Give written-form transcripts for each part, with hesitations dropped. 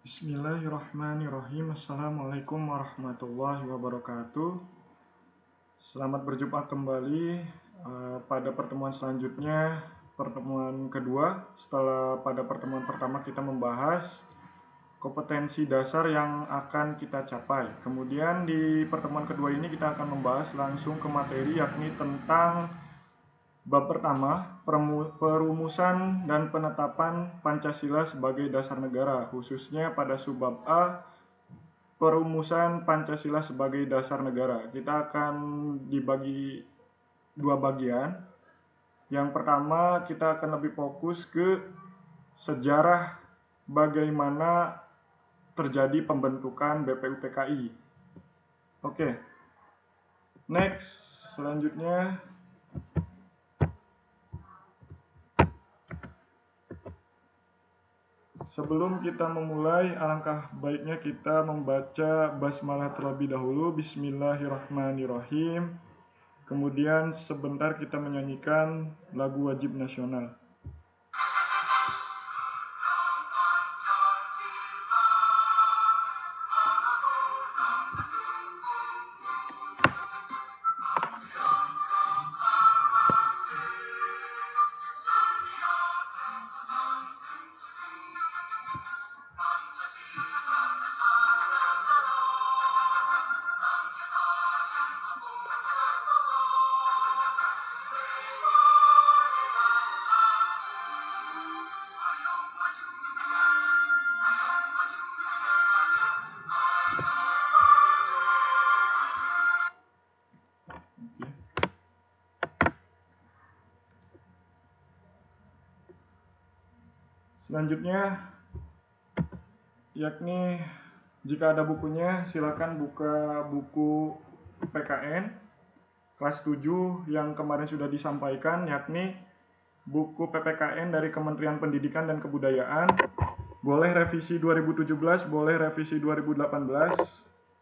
Bismillahirrahmanirrahim. Assalamualaikum warahmatullahi wabarakatuh. Selamat berjumpa kembali pada pertemuan selanjutnya, pertemuan kedua. Setelah pada pertemuan pertama kita membahas kompetensi dasar yang akan kita capai. Kemudian di pertemuan kedua ini kita akan membahas langsung ke materi, yakni tentang bab pertama, perumusan dan penetapan Pancasila sebagai dasar negara, khususnya pada subbab A, perumusan Pancasila sebagai dasar negara. Kita akan dibagi dua bagian. Yang pertama, kita akan lebih fokus ke sejarah bagaimana terjadi pembentukan BPUPKI. Oke. Next, selanjutnya sebelum kita memulai, alangkah baiknya kita membaca basmalah terlebih dahulu. Bismillahirrahmanirrahim. Kemudian sebentar kita menyanyikan lagu wajib nasional. Selanjutnya, yakni jika ada bukunya, silakan buka buku PKN kelas 7 yang kemarin sudah disampaikan, yakni buku PPKN dari Kementerian Pendidikan dan Kebudayaan. Boleh revisi 2017, boleh revisi 2018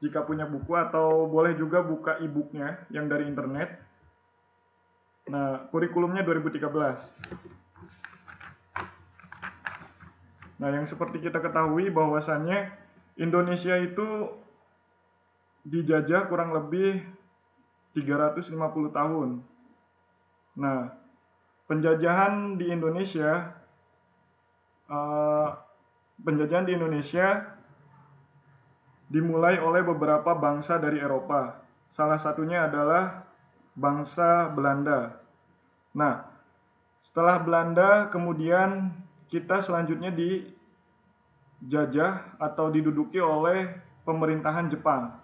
jika punya buku, atau boleh juga buka e-booknya yang dari internet. Nah, kurikulumnya 2013. Nah, yang seperti kita ketahui bahwasannya Indonesia itu dijajah kurang lebih 350 tahun. Nah, penjajahan di Indonesia dimulai oleh beberapa bangsa dari Eropa. Salah satunya adalah bangsa Belanda. Nah, setelah Belanda kemudian kita selanjutnya dijajah atau diduduki oleh pemerintahan Jepang.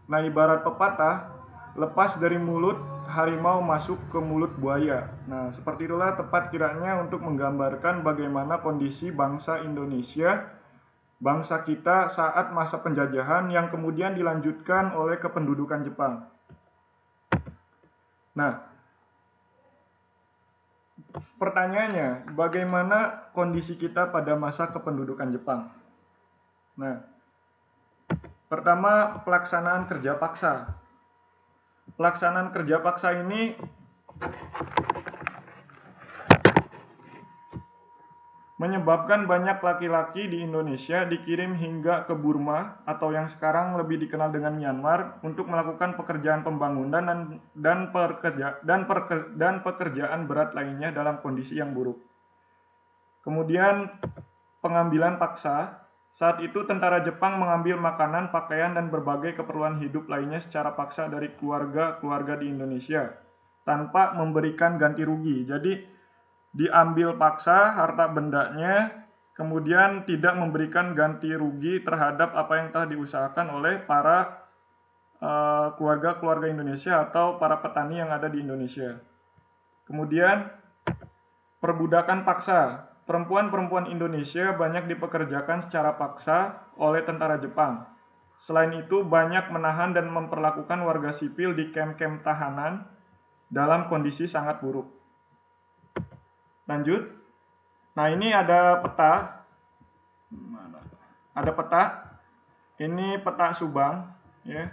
Nah, ibarat pepatah, lepas dari mulut harimau masuk ke mulut buaya. Nah, seperti itulah tepat kiranya untuk menggambarkan bagaimana kondisi bangsa Indonesia, bangsa kita saat masa penjajahan yang kemudian dilanjutkan oleh kependudukan Jepang. Nah, pertanyaannya, bagaimana kondisi kita pada masa kependudukan Jepang? Nah, pertama, pelaksanaan kerja paksa. Pelaksanaan kerja paksa ini menyebabkan banyak laki-laki di Indonesia dikirim hingga ke Burma atau yang sekarang lebih dikenal dengan Myanmar untuk melakukan pekerjaan pembangunan dan pekerjaan berat lainnya dalam kondisi yang buruk. Kemudian pengambilan paksa. Saat itu tentara Jepang mengambil makanan, pakaian, dan berbagai keperluan hidup lainnya secara paksa dari keluarga-keluarga di Indonesia tanpa memberikan ganti rugi. Jadi diambil paksa harta bendanya, kemudian tidak memberikan ganti rugi terhadap apa yang telah diusahakan oleh para keluarga-keluarga Indonesia atau para petani yang ada di Indonesia. Kemudian perbudakan paksa. Perempuan-perempuan Indonesia banyak dipekerjakan secara paksa oleh tentara Jepang. Selain itu, banyak menahan dan memperlakukan warga sipil di kem-kem tahanan dalam kondisi sangat buruk. Lanjut. Nah, ini ada peta. Ada peta. Ini peta Subang, ya.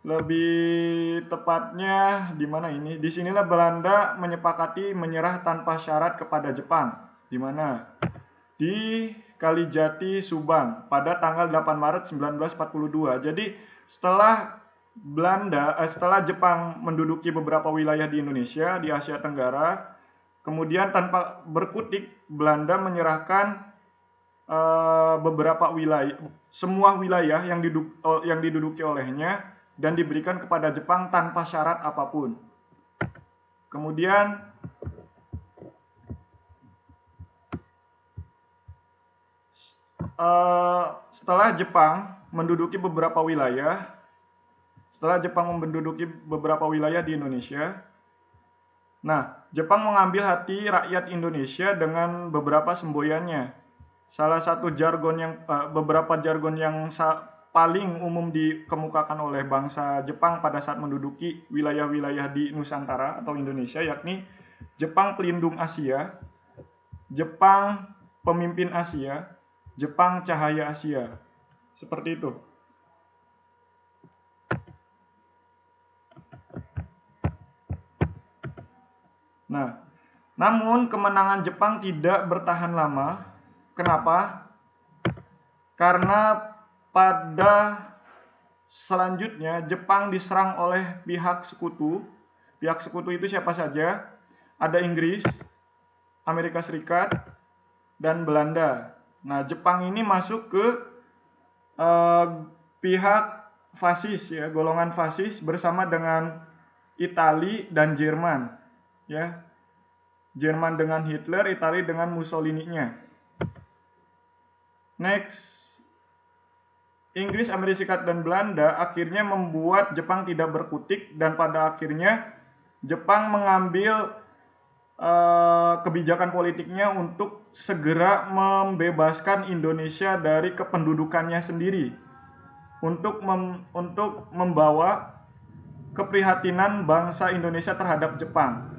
Lebih tepatnya di mana ini? Di sinilah Belanda menyepakati menyerah tanpa syarat kepada Jepang. Di mana? Di Kalijati, Subang pada tanggal 8 Maret 1942. Jadi setelah Jepang menduduki beberapa wilayah di Indonesia, di Asia Tenggara, kemudian tanpa berkutik Belanda menyerahkan beberapa wilayah, semua wilayah yang diduduki olehnya dan diberikan kepada Jepang tanpa syarat apapun. Kemudian setelah Jepang menduduki beberapa wilayah di Indonesia, nah, Jepang mengambil hati rakyat Indonesia dengan beberapa semboyannya. Salah satu beberapa jargon yang paling umum dikemukakan oleh bangsa Jepang pada saat menduduki wilayah-wilayah di Nusantara atau Indonesia, yakni Jepang pelindung Asia, Jepang pemimpin Asia, Jepang cahaya Asia. Seperti itu. Nah, namun kemenangan Jepang tidak bertahan lama. Kenapa? Karena pada selanjutnya Jepang diserang oleh pihak sekutu. Pihak sekutu itu siapa saja? Ada Inggris, Amerika Serikat, dan Belanda. Nah, Jepang ini masuk ke pihak fasis, ya, golongan fasis bersama dengan Italia dan Jerman, ya. Jerman dengan Hitler, Italia dengan Mussolini-nya. Next, Inggris, Amerika Serikat, dan Belanda akhirnya membuat Jepang tidak berkutik, dan pada akhirnya Jepang mengambil kebijakan politiknya untuk segera membebaskan Indonesia dari kependudukannya sendiri, untuk membawa keprihatinan bangsa Indonesia terhadap Jepang,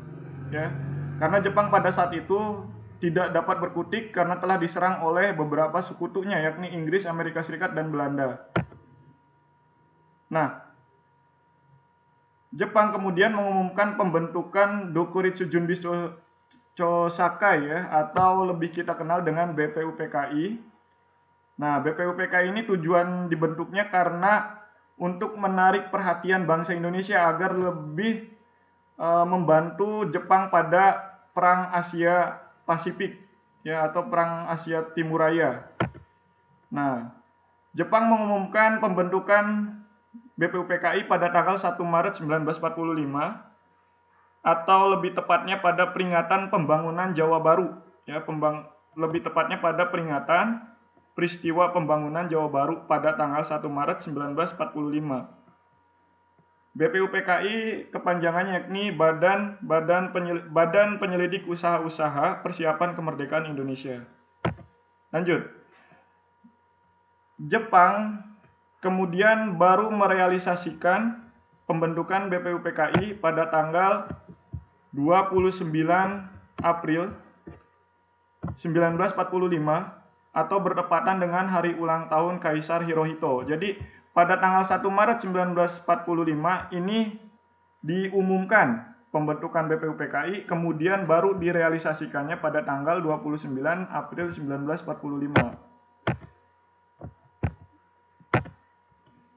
ya. Karena Jepang pada saat itu tidak dapat berkutik karena telah diserang oleh beberapa sekutunya, yakni Inggris, Amerika Serikat, dan Belanda. Nah, Jepang kemudian mengumumkan pembentukan Dokuritsu Junbisho Chosakai, ya, atau lebih kita kenal dengan BPUPKI. Nah, BPUPKI ini tujuan dibentuknya karena untuk menarik perhatian bangsa Indonesia agar lebih membantu Jepang pada Perang Asia Pasifik, ya, atau Perang Asia Timur Raya. Nah, Jepang mengumumkan pembentukan BPUPKI pada tanggal 1 Maret 1945, atau lebih tepatnya pada peringatan pembangunan Jawa Baru, ya, lebih tepatnya pada peringatan peristiwa pembangunan Jawa Baru pada tanggal 1 Maret 1945. BPUPKI kepanjangannya yakni Badan Penyelidik Usaha-usaha Persiapan Kemerdekaan Indonesia. Lanjut. Jepang kemudian baru merealisasikan pembentukan BPUPKI pada tanggal 29 April 1945 atau bertepatan dengan hari ulang tahun Kaisar Hirohito. Jadi pada tanggal 1 Maret 1945 ini diumumkan pembentukan BPUPKI, kemudian baru direalisasikannya pada tanggal 29 April 1945.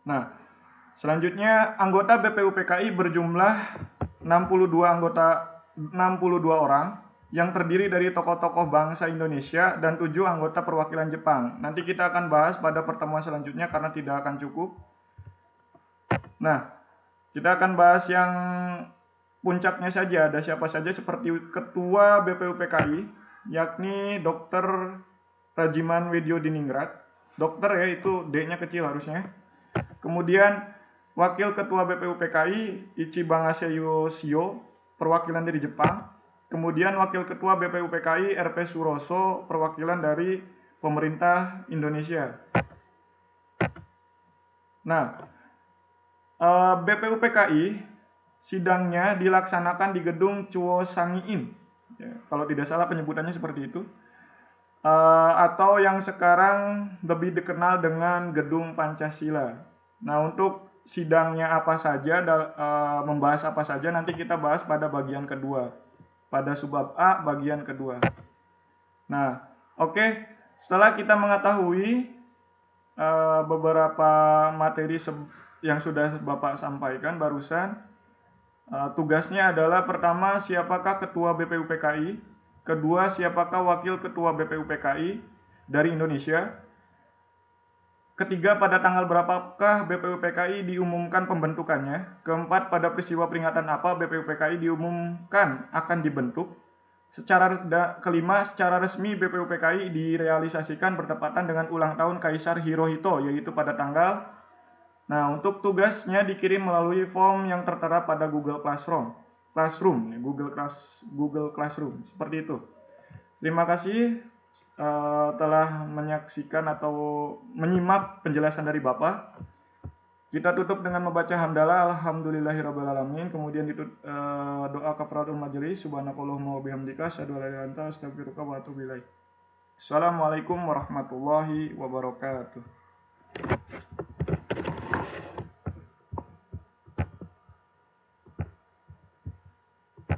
Nah, selanjutnya anggota BPUPKI berjumlah 62 orang yang terdiri dari tokoh-tokoh bangsa Indonesia dan 7 anggota perwakilan Jepang. Nanti kita akan bahas pada pertemuan selanjutnya karena tidak akan cukup. Nah, kita akan bahas yang puncaknya saja. Ada siapa saja seperti Ketua BPUPKI, yakni Dr. Rajiman Widyodiningrat. Dokter, ya, itu D-nya kecil harusnya. Kemudian Wakil Ketua BPUPKI Ichibangase Yoshio, perwakilan dari Jepang. Kemudian Wakil Ketua BPUPKI RP Suroso, perwakilan dari pemerintah Indonesia. Nah, BPUPKI sidangnya dilaksanakan di gedung Chuosangi-in, ya, kalau tidak salah penyebutannya seperti itu, atau yang sekarang lebih dikenal dengan Gedung Pancasila. Nah, untuk sidangnya apa saja, membahas apa saja, nanti kita bahas pada bagian kedua, pada subbab A bagian kedua. Nah, oke. Setelah kita mengetahui beberapa materi yang sudah Bapak sampaikan barusan, tugasnya adalah pertama, siapakah ketua BPUPKI, kedua, siapakah wakil ketua BPUPKI dari Indonesia, ketiga, pada tanggal berapakah BPUPKI diumumkan pembentukannya, keempat, pada peristiwa peringatan apa BPUPKI diumumkan akan dibentuk, kelima, secara resmi BPUPKI direalisasikan bertepatan dengan ulang tahun Kaisar Hirohito, yaitu pada tanggal. Nah, untuk tugasnya dikirim melalui form yang tertera pada Google Classroom, Google Classroom, seperti itu. Terima kasih telah menyaksikan atau menyimak penjelasan dari Bapak. Kita tutup dengan membaca hamdalah alhamdulillahirabbil kemudian doa kafaratul majelis subhanakallahumma wa bihamdika asyhadu an la ilaha illa anta astaghfiruka wa atubu ilaik. Assalamualaikum warahmatullahi wabarakatuh.